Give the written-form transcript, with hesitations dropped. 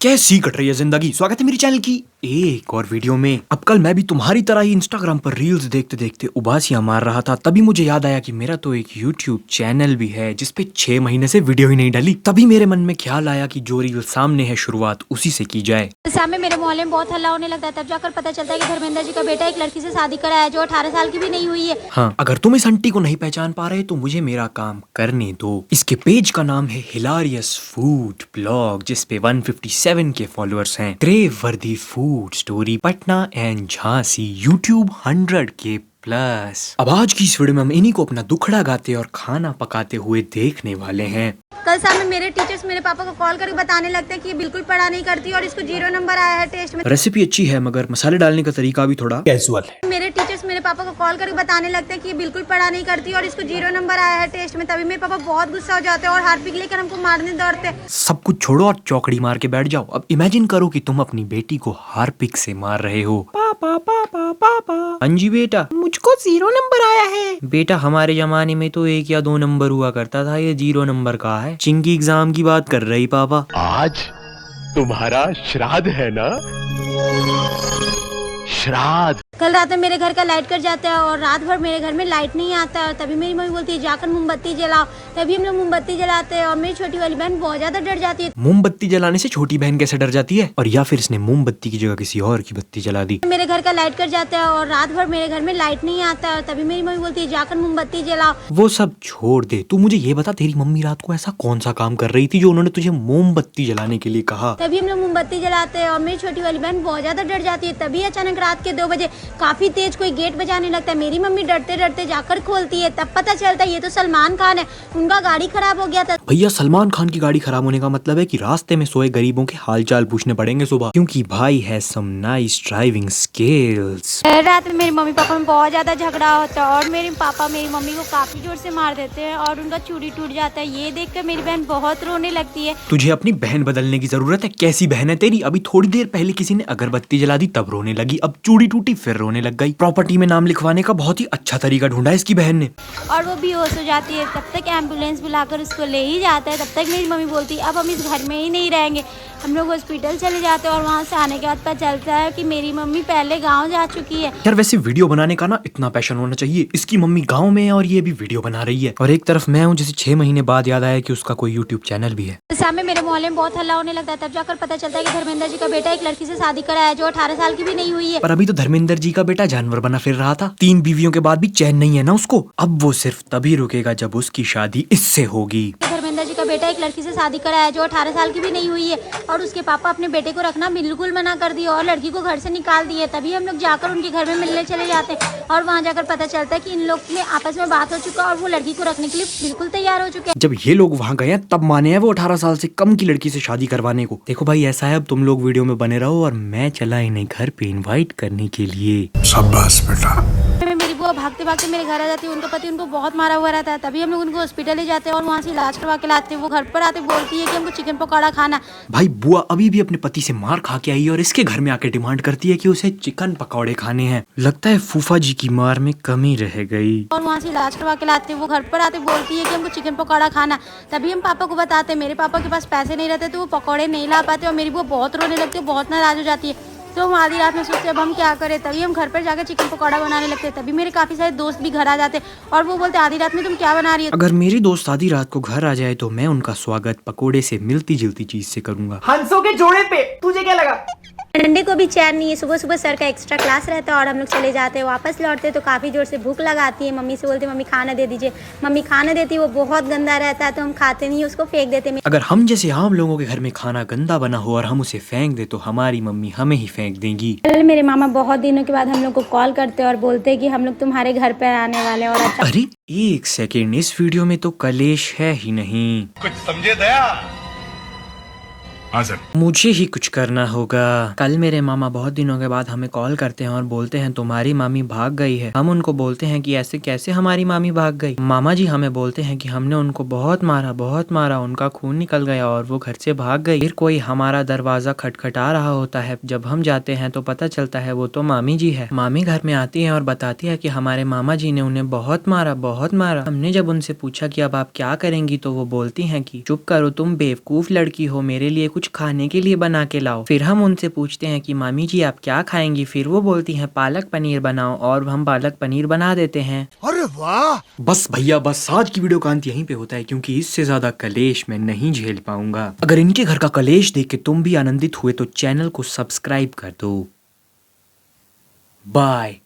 कैसी कट रही है जिंदगी। स्वागत है मेरी चैनल की एक और वीडियो में। अब कल मैं भी तुम्हारी तरह ही इंस्टाग्राम पर रील्स देखते देखते उबासियां मार रहा था। तभी मुझे याद आया कि मेरा तो एक यूट्यूब चैनल भी है जिसपे 6 महीने से वीडियो ही नहीं डाली। तभी मेरे मन में ख्याल आया कि जो रील सामने है शुरुआत उसी से की जाए। सामने मेरे मोहल्ले में बहुत हल्ला होने लगता है, तब जाकर पता चलता है कि धर्मेंद्र जी का बेटा एक लड़की से शादी करा है जो 18 साल की भी नहीं हुई है। हाँ, अगर तुम इस आंटी को नहीं पहचान पा रहे तो मुझे मेरा काम करने दो। इसके पेज का नाम है हिलारियस फूड ब्लॉग, जिसपे 157 के फॉलोअर्स हैं। क्रेव वर्दी food story Patna and Jhansi, YouTube 100 के प्लस। अब आज की इस वीडियो में हम इन्हीं को अपना दुखड़ा गाते और खाना पकाते हुए देखने वाले हैं। कल शाम में मेरे टीचर्स मेरे पापा को कॉल करके बताने लगते हैं कि ये बिल्कुल पढ़ा नहीं करती और इसको 0 नंबर आया है टेस्ट में। रेसिपी अच्छी है मगर मसाले डालने का तरीका भी थोड़ा कैजुअल है। मेरे टीचर्स मेरे पापा को कॉल करके बताने लगते हैं कि ये बिल्कुल पढ़ा नहीं करती और इसको 0 नंबर आया है टेस्ट में। तभी मेरे पापा बहुत गुस्सा हो जाते हैं और हार्पिक लेकर हमको मारने दौड़ते हैं। सब कुछ छोड़ो और चौकड़ी मार के बैठ जाओ। अब इमेजिन करो कि तुम अपनी बेटी को हार्पिक से मार रहे हो। पापा पापा पापा। हाँ जी बेटा, मुझको 0 नंबर आया है। बेटा हमारे जमाने में तो 1 या 2 नंबर हुआ करता था, ये 0 नंबर का है। चिंकी एग्जाम की बात कर रही पापा। आज तुम्हारा श्राद्ध है ना? श्राद्ध। कल रात में मेरे घर का लाइट कट जाता है और रात भर मेरे घर में लाइट नहीं आता है। तभी मेरी मम्मी बोलती है जाकर मोमबत्ती जलाओ। तभी हम लोग मोमबत्ती जलाते हैं और मेरी छोटी वाली बहन बहुत ज्यादा डर जाती है। मोमबत्ती जलाने से छोटी बहन कैसे डर जाती है? और या फिर इसने मोमबत्ती की जगह किसी और की बत्ती जला दी। मेरे घर का लाइट कट जाता है और रात भर मेरे घर में लाइट नहीं आता है। तभी मेरी मम्मी बोलती है जाकर मोमबत्ती जलाओ। वो सब छोड़ दे, तू मुझे ये बता तेरी मम्मी रात को ऐसा कौन सा काम कर रही थी जो उन्होंने तुझे मोमबत्ती जलाने के लिए कहा? तभी हम लोग मोमबत्ती जलाते हैं और मेरी छोटी वाली बहन बहुत ज्यादा डर जाती है। तभी अचानक रात के 2 बजे काफी तेज कोई गेट बजाने लगता है। मेरी मम्मी डरते डरते जाकर खोलती है। तब पता चलता है ये तो सलमान खान है, उनका गाड़ी खराब हो गया था। भैया सलमान खान की गाड़ी खराब होने का मतलब है कि रास्ते में सोए गरीबों के हालचाल पूछने पड़ेंगे सुबह, क्योंकि भाई है सम नाइस ड्राइविंग स्किल्स। रात में मेरे मम्मी पापा में बहुत ज्यादा झगड़ा होता है और मेरे पापा मेरी मम्मी को काफी जोर से मार देते हैं और उनका चूड़ी टूट जाता है। ये देखकर मेरी बहन बहुत रोने लगती है। तुझे अपनी बहन बदलने की जरूरत है। कैसी बहन है तेरी? अभी थोड़ी देर पहले किसी ने अगरबत्ती जला दी तब रोने लगी, अब चूड़ी टूटी फिर रोने लग गई। प्रॉपर्टी में नाम लिखवाने का बहुत ही अच्छा तरीका ढूंढा है इसकी बहन ने। और वो बेहोश हो जाती है। तब तक एम्बुलेंस बुलाकर उसको ले ही जाता है। तब तक मेरी मम्मी बोलती है अब हम इस घर में ही नहीं रहेंगे। हम लोग हॉस्पिटल चले जाते हैं और वहाँ से आने के बाद पता चलता है कि मेरी मम्मी पहले गाँव जा चुकी है। यार वैसे वीडियो बनाने का ना इतना पैशन होना चाहिए। इसकी मम्मी गाँव में है और ये भी वीडियो बना रही है, और एक तरफ मैं हूँ जिसे 6 महीने बाद याद आया कि उसका कोई यूट्यूब चैनल भी है। सामने मेरे मोहल्ले में बहुत हल्ला होने लगता है, तब जाकर पता चलता है कि धर्मेंद्र जी का बेटा एक लड़की से शादी करा है जो 18 साल की भी नहीं हुई है। पर अभी तो धर्मेंद्र जी का बेटा जानवर बना फिर रहा था। 3 बीवियों के बाद भी चैन नहीं है ना उसको। अब वो सिर्फ तभी रुकेगा जब उसकी शादी इससे होगी। धर्मेंद्र जी का बेटा एक लड़की से शादी करा है जो 18 साल की भी नहीं हुई है और उसके पापा अपने बेटे को रखना बिल्कुल मना कर दिए और लड़की को घर से निकाल दिए। तभी हम लोग जाकर उनके घर में मिलने चले जाते हैं और वहाँ जाकर पता चलता है कि इन लोग में आपस में बात हो चुका और वो लड़की को रखने के लिए बिल्कुल तैयार हो चुके हैं। जब ये लोग वहाँ गए तब माने हैं वो 18 साल से कम की लड़की से शादी करवाने को। देखो भाई ऐसा है, अब तुम लोग वीडियो में बने रहो और मैं चला इन्हें घर पे इनवाइट करने के लिए। शाबाश बेटा। मेरी बुआ भागते भागते मेरे घर आ जाती है। उनका पति उनको बहुत मारा हुआ रहता है। तभी हम लोग उनको हॉस्पिटल ले जाते हैं और वहाँ से इलाज करवा के लाते हैं। वो घर पर आते बोलती है कि हमको चिकन पकौड़ा खाना। भाई बुआ अभी भी अपने पति से मार खा के आई है और इसके घर में आके डिमांड करती है कि उसे चिकन पकौड़े खाने हैं। लगता है फूफा जी की मार में कमी रह गई। और वहाँ से इलाज करवा के लाते हैं। वो घर पर आते बोलती है कि हमको चिकन पकौड़ा खाना। तभी हम पापा को बताते हैं। मेरे पापा के पास पैसे नहीं रहते तो वो पकौड़े नहीं ला पाते और मेरी बुआ बहुत रोने लगती है, बहुत नाराज हो जाती है। तो हम आधी रात में सोचते अब हम क्या करें। तभी हम घर पर जाकर चिकन पकौड़ा बनाने लगते हैं। तभी मेरे काफी सारे दोस्त भी घर आ जाते और वो बोलते आधी रात में तुम क्या बना रही हो। अगर मेरी दोस्त आधी रात को घर आ जाए तो मैं उनका स्वागत पकोड़े से मिलती जुलती चीज से करूंगा। हंसों के जोड़े पे तुझे क्या लगा? अंडे को भी चैन नहीं है। सुबह सुबह सर का एक्स्ट्रा क्लास रहता है और हम लोग चले जाते हैं। वापस लौटते तो काफ़ी जोर से भूख लगाती है। मम्मी से बोलते मम्मी खाना दे दीजिए। मम्मी खाना देती है, वो बहुत गंदा रहता है तो हम खाते नहीं, उसको फेंक देते। अगर हम जैसे आम लोगों के घर में खाना गंदा बना हो और हम उसे फेंक दे तो हमारी मम्मी हमें ही फेंक देंगी। कल मेरे मामा बहुत दिनों के बाद हम लोग को कॉल करते हैं और बोलते हैं कि हम लोग तुम्हारे घर पर आने वाले हैं। और अरे एक सेकेंड, इस वीडियो में तो कलेश है ही नहीं। कुछ समझे दया? हाँ सर। मुझे ही कुछ करना होगा। कल मेरे मामा बहुत दिनों के बाद हमें कॉल करते हैं और बोलते हैं तुम्हारी मामी भाग गई है। हम उनको बोलते हैं कि ऐसे कैसे हमारी मामी भाग गई। मामा जी हमें बोलते हैं कि हमने उनको बहुत मारा, उनका खून निकल गया और वो घर से भाग गई। फिर कोई हमारा दरवाजा खटखटा रहा होता है। जब हम जाते हैं तो पता चलता है वो तो मामी जी है। मामी घर में आती है और बताती है कि हमारे मामा जी ने उन्हें बहुत मारा। हमने जब उनसे पूछा कि अब आप क्या करेंगी तो वो बोलती हैं कि चुप करो, तुम बेवकूफ लड़की हो, मेरे लिए कुछ खाने के लिए बना के लाओ। फिर हम उनसे पूछते हैं कि मामी जी आप क्या खाएंगी, फिर वो बोलती हैं पालक पनीर बनाओ और हम पालक पनीर बना देते हैं। अरे वाह। बस भैया बस आज की वीडियो का अंत यहीं पे होता है, क्योंकि इससे ज्यादा कलेश मैं नहीं झेल पाऊंगा। अगर इनके घर का कलेश देख के तुम भी आनंदित हुए तो चैनल को सब्सक्राइब कर दो। बाय।